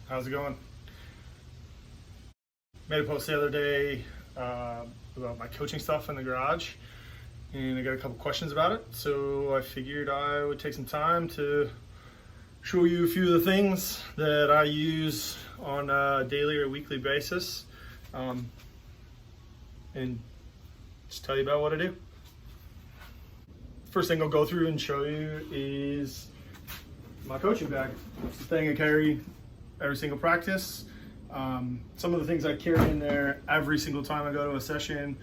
How's it going? Made a post the other day about my coaching stuff in the garage, and I got a couple questions about it. So I figured I would take some time to show you a few of the things that I use on a daily or weekly basis, and just tell you about what I do. First thing I'll go through and show you is my coaching bag. It's the thing I carry every single practice. Some of the things I carry in there every single time I go to a session.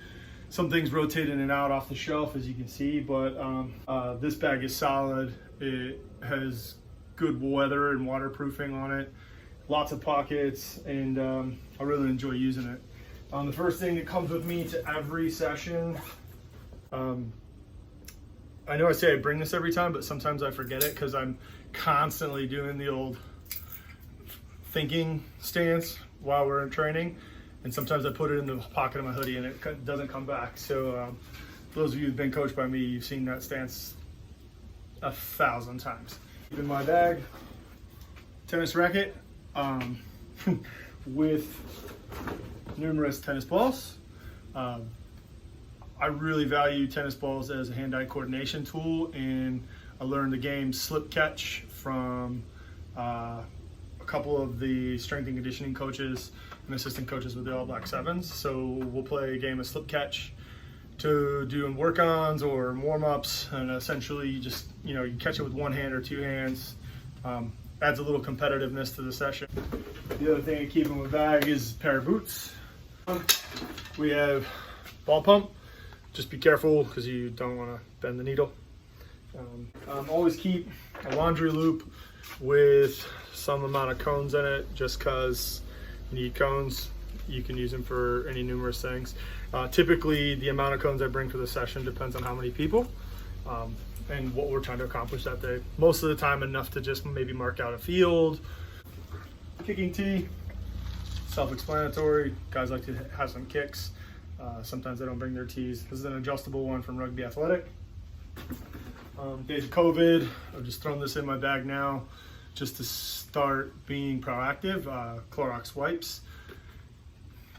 Some things rotate in and out off the shelf, as you can see, but this bag is solid. It has good weather and waterproofing on it, lots of pockets, and I really enjoy using it. The first thing that comes with me to every session, I know I say I bring this every time, but sometimes I forget it because I'm constantly doing the old thinking stance while we're in training, and sometimes I put it in the pocket of my hoodie and it doesn't come back. So for those of you who've been coached by me, you've seen that stance 1,000 times. In my bag, tennis racket with numerous tennis balls. I really value tennis balls as a hand-eye coordination tool, and I learned the game slip catch from a couple of the strength and conditioning coaches and assistant coaches with the All Black Sevens. So we'll play a game of slip catch to do in work-ons or warm-ups, and essentially you just, you catch it with one hand or two hands. Adds a little competitiveness to the session. The other thing I keep in my bag is a pair of boots. We have ball pump. Just be careful because you don't want to bend the needle. Always keep a laundry loop with some amount of cones in it, just because you need cones. You can use them for any numerous things. Typically, the amount of cones I bring for the session depends on how many people and what we're trying to accomplish that day. Most of the time, enough to just maybe mark out a field. Kicking tee, self-explanatory. Guys like to have some kicks. Sometimes they don't bring their tees. This is an adjustable one from Rugby Athletic. Days of COVID, I've just thrown this in my bag now just to start being proactive. Clorox wipes.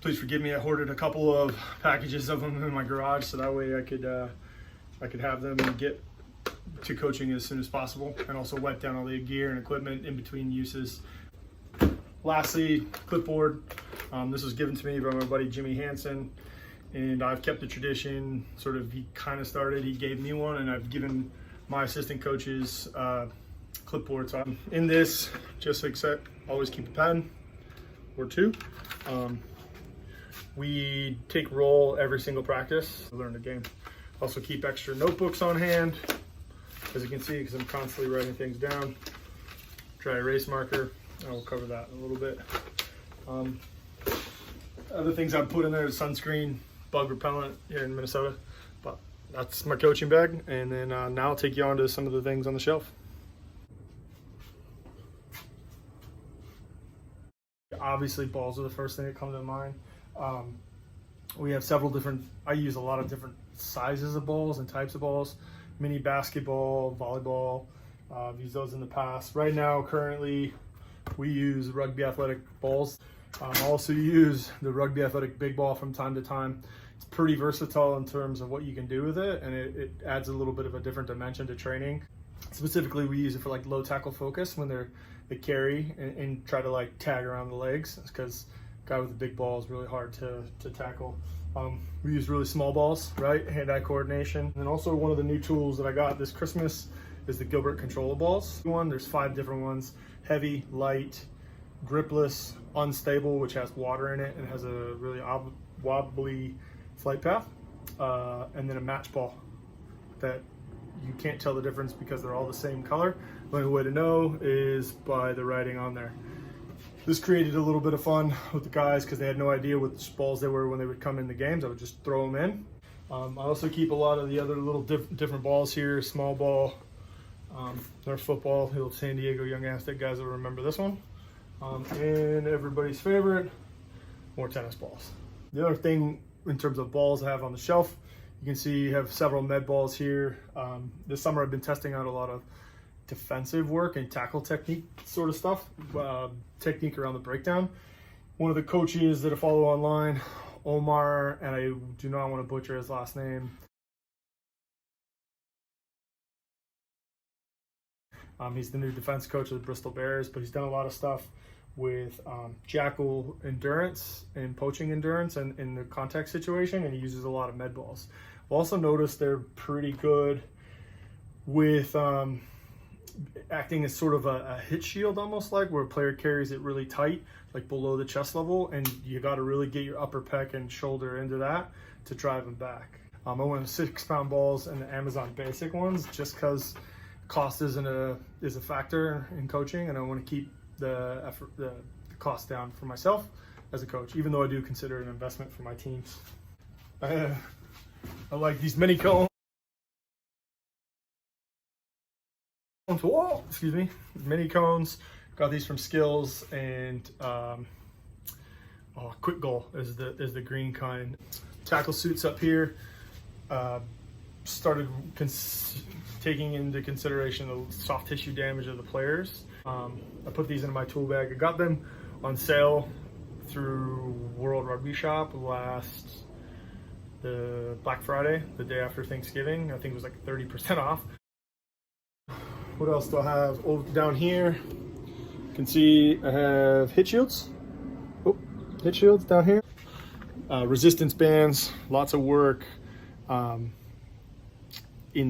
Please forgive me, I hoarded a couple of packages of them in my garage so that way I could have them and get to coaching as soon as possible, and also wipe down all the gear and equipment in between uses. Lastly, clipboard. This was given to me by my buddy Jimmy Hansen, and I've kept the tradition. He kind of started, he gave me one, and I've given my assistant coaches clipboard. So I'm in this, just like said, always keep a pen or two. We take roll every single practice to learn the game. Also keep extra notebooks on hand, as you can see, because I'm constantly writing things down. Dry erase marker. I will cover that in a little bit. Other things I've put in there is sunscreen, bug repellent here in Minnesota. But that's my coaching bag, and then now I'll take you on to some of the things on the shelf. Obviously, balls are the first thing that comes to mind. We have several different, I use a lot of different sizes of balls and types of balls. Mini basketball, volleyball, I've used those in the past. Right now, currently, we use Rugby Athletic balls. I also use the Rugby Athletic big ball from time to time. It's pretty versatile in terms of what you can do with it, and it adds a little bit of a different dimension to training. Specifically, we use it for low tackle focus when they carry and try to tag around the legs, because guy with the big ball is really hard to tackle. We use really small balls, right? Hand-eye coordination. And also one of the new tools that I got this Christmas is the Gilbert controller balls. There's 5 different ones: heavy, light, gripless, unstable, which has water in it and has a really wobbly flight path, and then a match ball that you can't tell the difference because they're all the same color. The only way to know is by the writing on there. This created a little bit of fun with the guys because they had no idea which balls they were when they would come in the games. I would just throw them in. I also keep a lot of the other little different balls here. Small ball, Nerf football, the old San Diego Young Aztec guys will remember this one. And everybody's favorite, more tennis balls. The other thing in terms of balls I have on the shelf, you can see you have several med balls here. This summer I've been testing out a lot of defensive work and tackle technique sort of stuff, technique around the breakdown. One of the coaches that I follow online, Omar, and I do not want to butcher his last name. He's the new defense coach of the Bristol Bears, but he's done a lot of stuff with jackal endurance and poaching endurance and in the contact situation, and he uses a lot of med balls. I've also noticed they're pretty good with acting as sort of a hit shield, almost like, where a player carries it really tight, like below the chest level, and you got to really get your upper pec and shoulder into that to drive them back. I went with 6-pound balls and the Amazon basic ones just because cost is a factor in coaching, and I want to keep the cost down for myself as a coach, even though I do consider it an investment for my teams. I like these mini cones. Whoa, excuse me, mini cones. Got these from Skills, and Quick Goal is the green kind. Tackle suits up here. Started taking into consideration the soft tissue damage of the players. I put these in my tool bag. I got them on sale through World Rugby Shop the Black Friday, the day after Thanksgiving. I think it was like 30% off. What else do I have? Oh, down here, you can see I have hit shields. Oh, hit shields down here. Resistance bands, lots of work in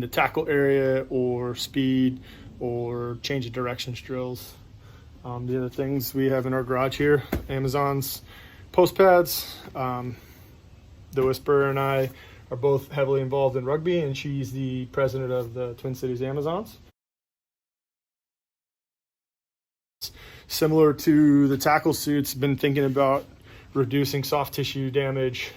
the tackle area or speed or change of directions drills. The other things we have in our garage here, Amazon's post pads. The Whisperer and I are both heavily involved in rugby, and she's the president of the Twin Cities Amazons. Similar to the tackle suits, been thinking about reducing soft tissue damage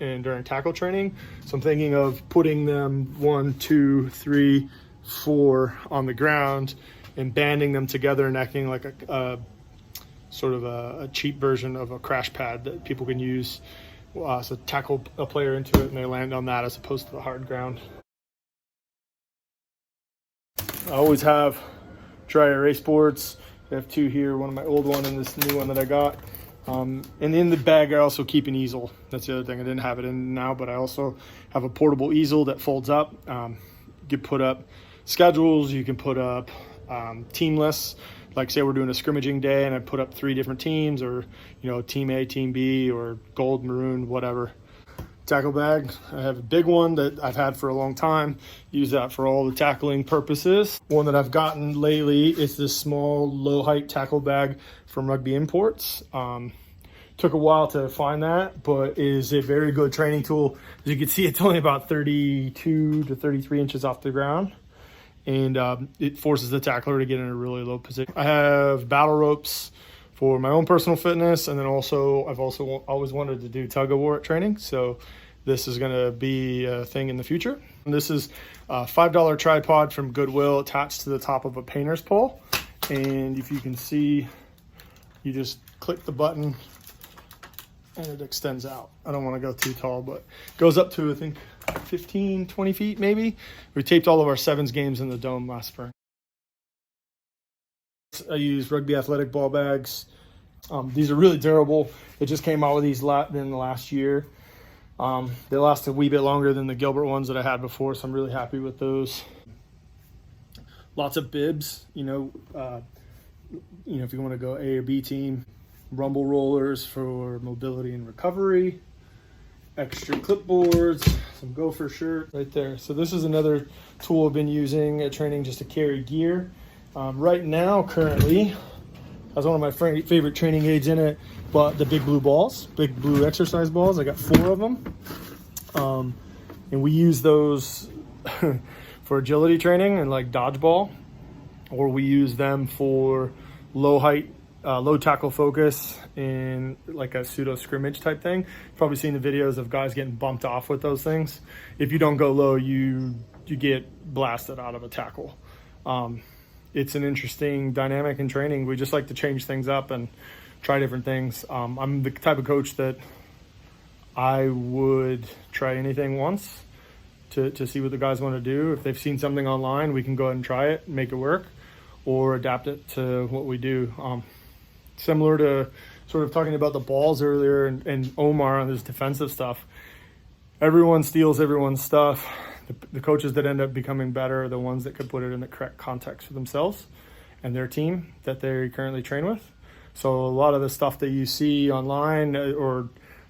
and during tackle training. So I'm thinking of putting them 1, 2, 3, 4 on the ground and banding them together and acting like a sort of a cheap version of a crash pad that people can use. So tackle a player into it and they land on that as opposed to the hard ground. I always have dry erase boards. I have 2 here, one of my old one and this new one that I got. And in the bag, I also keep an easel. That's the other thing. I didn't have it in now, but I also have a portable easel that folds up. You can put up schedules. You can put up team lists. Like say we're doing a scrimmaging day and I put up 3 different teams, or team A, team B, or gold, maroon, whatever. Tackle bag, I have a big one that I've had for a long time. Use that for all the tackling purposes. One that I've gotten lately is this small low height tackle bag from Rugby Imports. Took a while to find that, but is a very good training tool. As you can see, it's only about 32 to 33 inches off the ground, and it forces the tackler to get in a really low position. I have battle ropes for my own personal fitness, and then I've also always wanted to do tug of war at training, so this is going to be a thing in the future. And this is a $5 tripod from Goodwill attached to the top of a painter's pole, and if you can see, you just click the button and it extends out. I don't want to go too tall, but it goes up to I think 15, 20 feet maybe. We taped all of our sevens games in the dome last spring. I use Rugby Athletic ball bags. These are really durable. They just came out with these in the last year. They last a wee bit longer than the Gilbert ones that I had before, so I'm really happy with those. Lots of bibs, if you want to go A or B team. Rumble rollers for mobility and recovery. Extra clipboards, some gopher shirt right there. So this is another tool I've been using at training just to carry gear. Right now, currently, has one of my favorite training aids in it, but the big blue exercise balls. I got 4 of them. And we use those for agility training and like dodgeball, or we use them for low tackle focus in like a pseudo scrimmage type thing. Probably seen the videos of guys getting bumped off with those things. If you don't go low, you get blasted out of a tackle. It's an interesting dynamic in training. We just like to change things up and try different things. I'm the type of coach that I would try anything once to see what the guys want to do. If they've seen something online, we can go ahead and try it, make it work, or adapt it to what we do. Similar to sort of talking about the balls earlier and Omar on his defensive stuff, everyone steals everyone's stuff. The coaches that end up becoming better are the ones that could put it in the correct context for themselves and their team that they currently train with. So a lot of the stuff that you see online or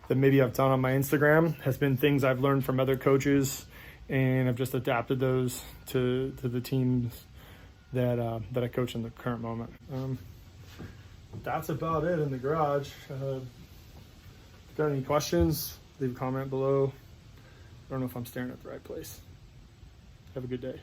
that maybe I've done on my Instagram has been things I've learned from other coaches, and I've just adapted those to the teams that I coach in the current moment. That's about it in the garage. If you got any questions, leave a comment below. I don't know if I'm staring at the right place. Have a good day.